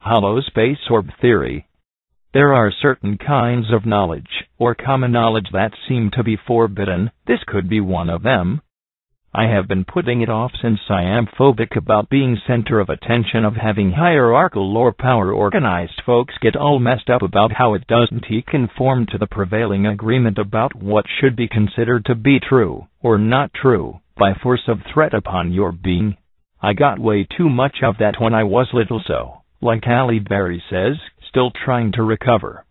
Hollow space orb theory. There are certain kinds of knowledge, or common knowledge, that seem to be forbidden. This could be one of them. I have been putting it off since I am phobic about being center of attention, of having hierarchical or power-organized folks get all messed up about how it doesn't conform to the prevailing agreement about what should be considered to be true, or not true, by force of threat upon your being. I got way too much of that when I was little, so, like Halle Berry says, still trying to recover.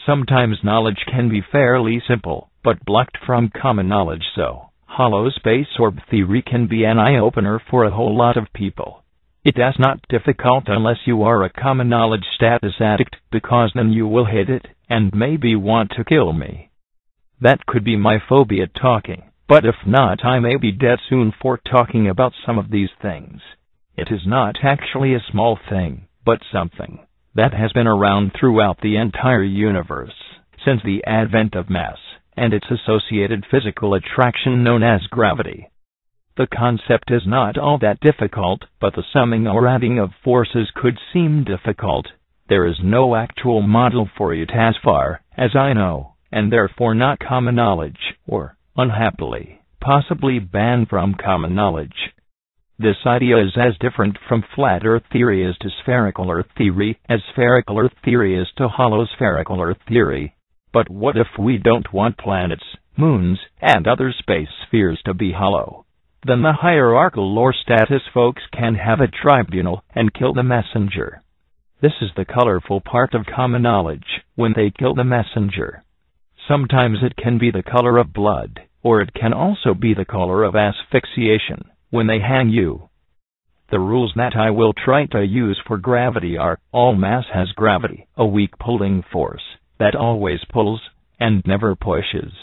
Sometimes knowledge can be fairly simple, but blocked from common knowledge, so hollow space orb theory can be an eye-opener for a whole lot of people. It is not difficult unless you are a common knowledge status addict, because then you will hate it, and maybe want to kill me. That could be my phobia talking, but if not, I may be dead soon for talking about some of these things. It is not actually a small thing, but something that has been around throughout the entire universe since the advent of mass and its associated physical attraction known as gravity. The concept is not all that difficult, but the summing or adding of forces could seem difficult. There is no actual model for it as far as I know, and therefore not common knowledge, or, unhappily, possibly banned from common knowledge. This idea is as different from flat Earth theory as to spherical Earth theory, as spherical Earth theory is to hollow spherical Earth theory. But what if we don't want planets, moons, and other space spheres to be hollow? Then the hierarchical or status folks can have a tribunal and kill the messenger. This is the colorful part of common knowledge, when they kill the messenger. Sometimes it can be the color of blood, or it can also be the color of asphyxiation, when they hang you. The rules that I will try to use for gravity are: all mass has gravity, a weak pulling force that always pulls and never pushes.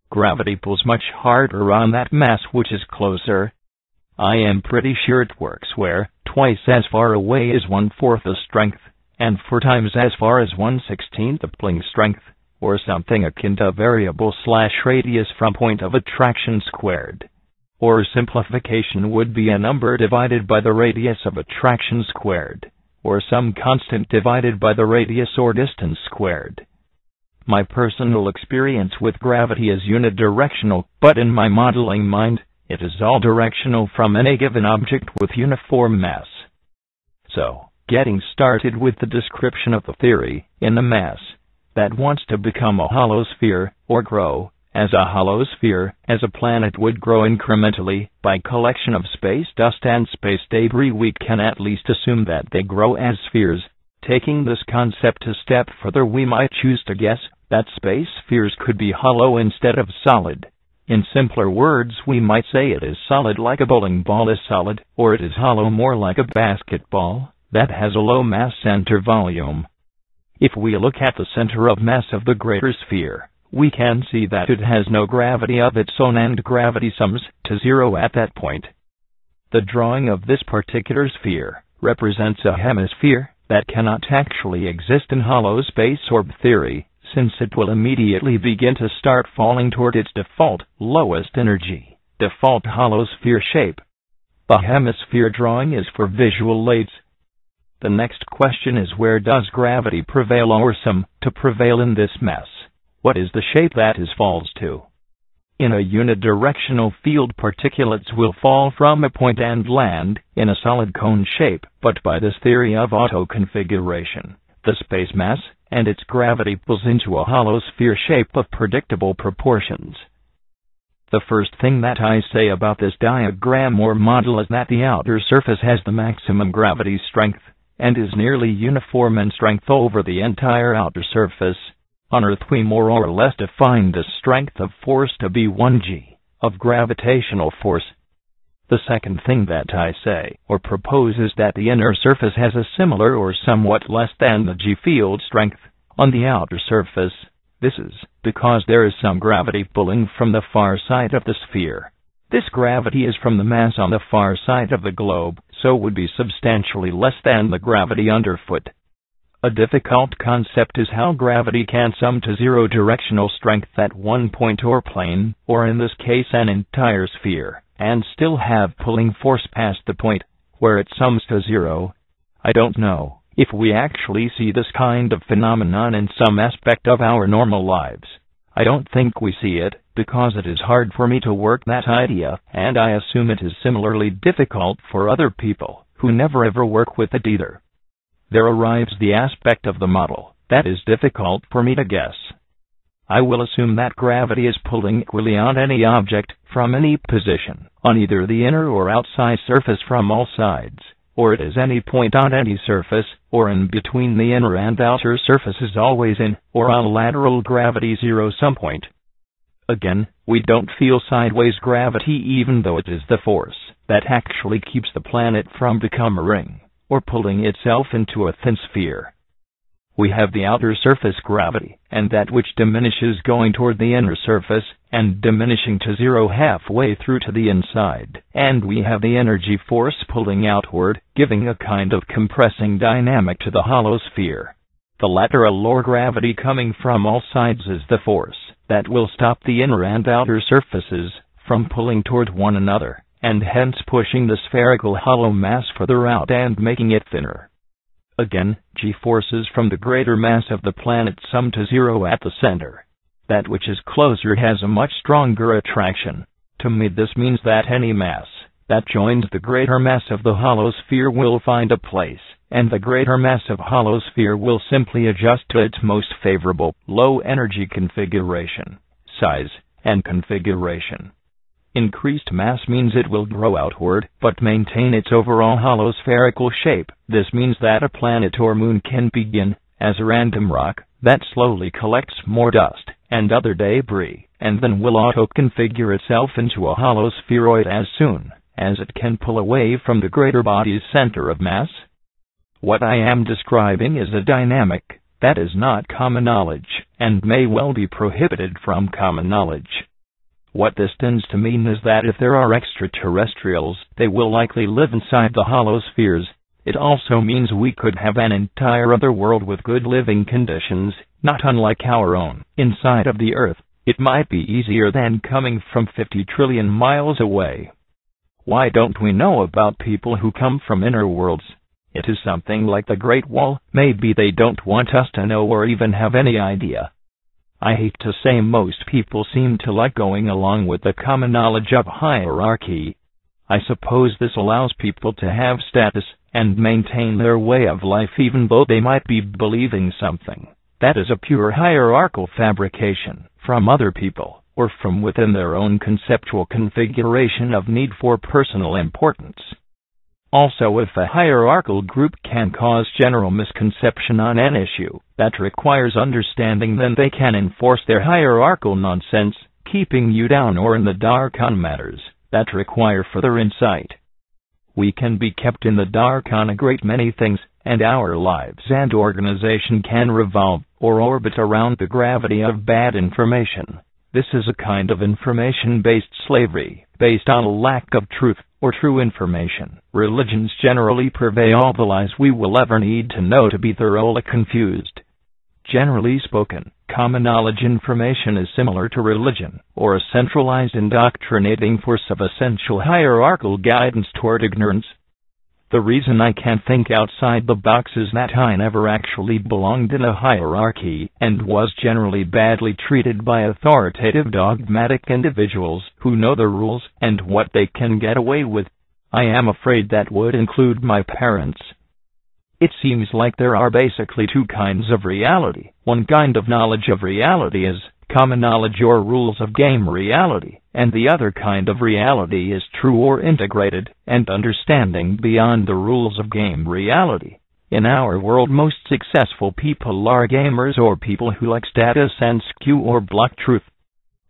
Gravity pulls much harder on that mass which is closer. I am pretty sure it works where twice as far away is 1/4 the strength, and 4 times as far as 1/16 the pulling strength, or something akin to variable/radius from point of attraction squared. Or simplification would be a number divided by the radius of attraction squared, or some constant divided by the radius or distance squared. My personal experience with gravity is unidirectional, but in my modeling mind, it is all directional from any given object with uniform mass. So, getting started with the description of the theory, in a mass that wants to become a hollow sphere, or grow as a hollow sphere, as a planet would grow incrementally by collection of space dust and space debris, we can at least assume that they grow as spheres. Taking this concept a step further, we might choose to guess that space spheres could be hollow instead of solid. In simpler words, we might say it is solid like a bowling ball is solid, or it is hollow more like a basketball that has a low mass center volume. If we look at the center of mass of the greater sphere, we can see that it has no gravity of its own, and gravity sums to 0 at that point. The drawing of this particular sphere represents a hemisphere that cannot actually exist in hollow space orb theory, since it will immediately begin to start falling toward its default, lowest energy, default hollow sphere shape. The hemisphere drawing is for visual aids. The next question is, where does gravity prevail or seem to prevail in this mass? What is the shape that it falls to? In a unidirectional field, particulates will fall from a point and land in a solid cone shape, but by this theory of auto-configuration, the space mass and its gravity pulls into a hollow sphere shape of predictable proportions. The first thing that I say about this diagram or model is that the outer surface has the maximum gravity strength, and is nearly uniform in strength over the entire outer surface. On Earth we more or less define the strength of force to be 1g of gravitational force. The second thing that I say or propose is that the inner surface has a similar or somewhat less than the g field strength on the outer surface. This is because there is some gravity pulling from the far side of the sphere. This gravity is from the mass on the far side of the globe, so would be substantially less than the gravity underfoot. A difficult concept is how gravity can sum to 0 directional strength at one point or plane, or in this case an entire sphere, and still have pulling force past the point where it sums to 0. I don't know, If we actually see this kind of phenomenon in some aspect of our normal lives, I don't think we see it, because it is hard for me to work that idea, and I assume it is similarly difficult for other people, who never ever work with it either. There arrives the aspect of the model that is difficult for me to guess. I will assume that gravity is pulling equally on any object, from any position, on either the inner or outside surface from all sides, or it is any point on any surface, or in between the inner and outer surfaces always in, or on lateral gravity zero some point. Again, we don't feel sideways gravity even though it is the force that actually keeps the planet from becoming a ring, or pulling itself into a thin sphere. We have the outer surface gravity, and that which diminishes going toward the inner surface, and diminishing to zero halfway through to the inside. And we have the energy force pulling outward, giving a kind of compressing dynamic to the hollow sphere. The lateral or gravity coming from all sides is the force that will stop the inner and outer surfaces from pulling toward one another, and hence pushing the spherical hollow mass further out and making it thinner. Again, G-forces from the greater mass of the planet sum to zero at the center. That which is closer has a much stronger attraction. To me this means that any mass that joins the greater mass of the hollow sphere will find a place, and the greater mass of hollow sphere will simply adjust to its most favorable, low-energy configuration, size, and configuration. Increased mass means it will grow outward, but maintain its overall hollow spherical shape. This means that a planet or moon can begin as a random rock that slowly collects more dust and other debris, and then will auto-configure itself into a hollow spheroid as soon as it can pull away from the greater body's center of mass. What I am describing is a dynamic that is not common knowledge, and may well be prohibited from common knowledge. What this tends to mean is that if there are extraterrestrials, they will likely live inside the hollow spheres. It also means we could have an entire other world with good living conditions, not unlike our own, inside of the Earth. It might be easier than coming from 50 trillion miles away. Why don't we know about people who come from inner worlds? It is something like the Great Wall. Maybe they don't want us to know or even have any idea. I hate to say most people seem to like going along with the common knowledge of hierarchy. I suppose this allows people to have status and maintain their way of life even though they might be believing something that is a pure hierarchical fabrication from other people, or from within their own conceptual configuration of need for personal importance. Also, if a hierarchical group can cause general misconception on an issue that requires understanding, then they can enforce their hierarchical nonsense, keeping you down or in the dark on matters that require further insight. We can be kept in the dark on a great many things, and our lives and organization can revolve or orbit around the gravity of bad information. This is a kind of information-based slavery, based on a lack of truth or true information. Religions generally purvey all the lies we will ever need to know to be thoroughly confused. Generally spoken, common knowledge information is similar to religion, or a centralized indoctrinating force of essential hierarchical guidance toward ignorance. The reason I can't think outside the box is that I never actually belonged in a hierarchy, and was generally badly treated by authoritative dogmatic individuals who know the rules and what they can get away with. I am afraid that would include my parents. It seems like there are basically two kinds of reality. One kind of knowledge of reality is common knowledge or rules of game reality, and the other kind of reality is true or integrated and understanding beyond the rules of game reality. In our world, most successful people are gamers or people who like status and skew or block truth.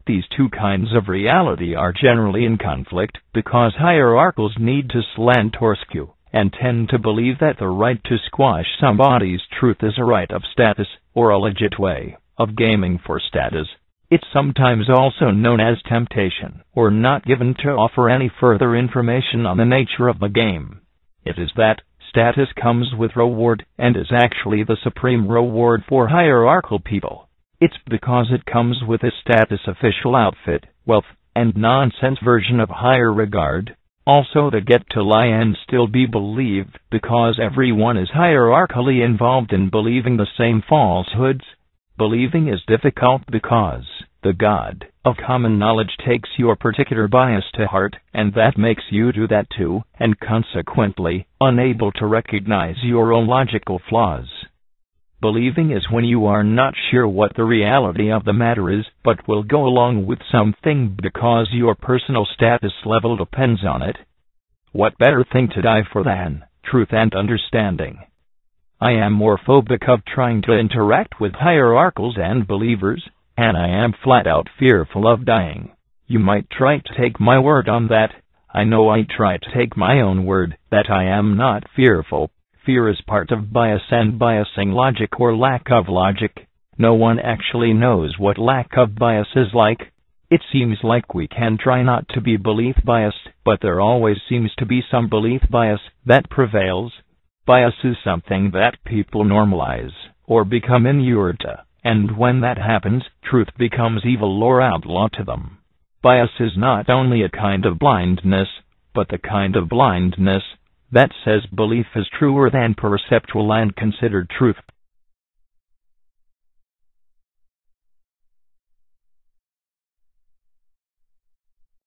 These two kinds of reality are generally in conflict because hierarchicals need to slant or skew, and tend to believe that the right to squash somebody's truth is a right of status, or a legit way of gaming for status. It's sometimes also known as temptation, or not given to offer any further information on the nature of the game. It is that status comes with reward, and is actually the supreme reward for hierarchical people. It's because it comes with a status official outfit, wealth, and nonsense version of higher regard. also the get to lie and still be believed, because everyone is hierarchically involved in believing the same falsehoods. Believing is difficult because the God of common knowledge takes your particular bias to heart, and that makes you do that too, and consequently, unable to recognize your own logical flaws. Believing is when you are not sure what the reality of the matter is, but will go along with something because your personal status level depends on it. What better thing to die for than truth and understanding? I am more phobic of trying to interact with hierarchals and believers, and I am flat out fearful of dying. You might try to take my word on that. I know I try to take my own word that I am not fearful. Fear is part of bias and biasing logic or lack of logic. No one actually knows what lack of bias is like. It seems like we can try not to be belief biased, but there always seems to be some belief bias that prevails. Bias is something that people normalize or become inured to, and when that happens, truth becomes evil or outlaw to them. Bias is not only a kind of blindness, but the kind of blindness that says belief is truer than perceptual and considered truth.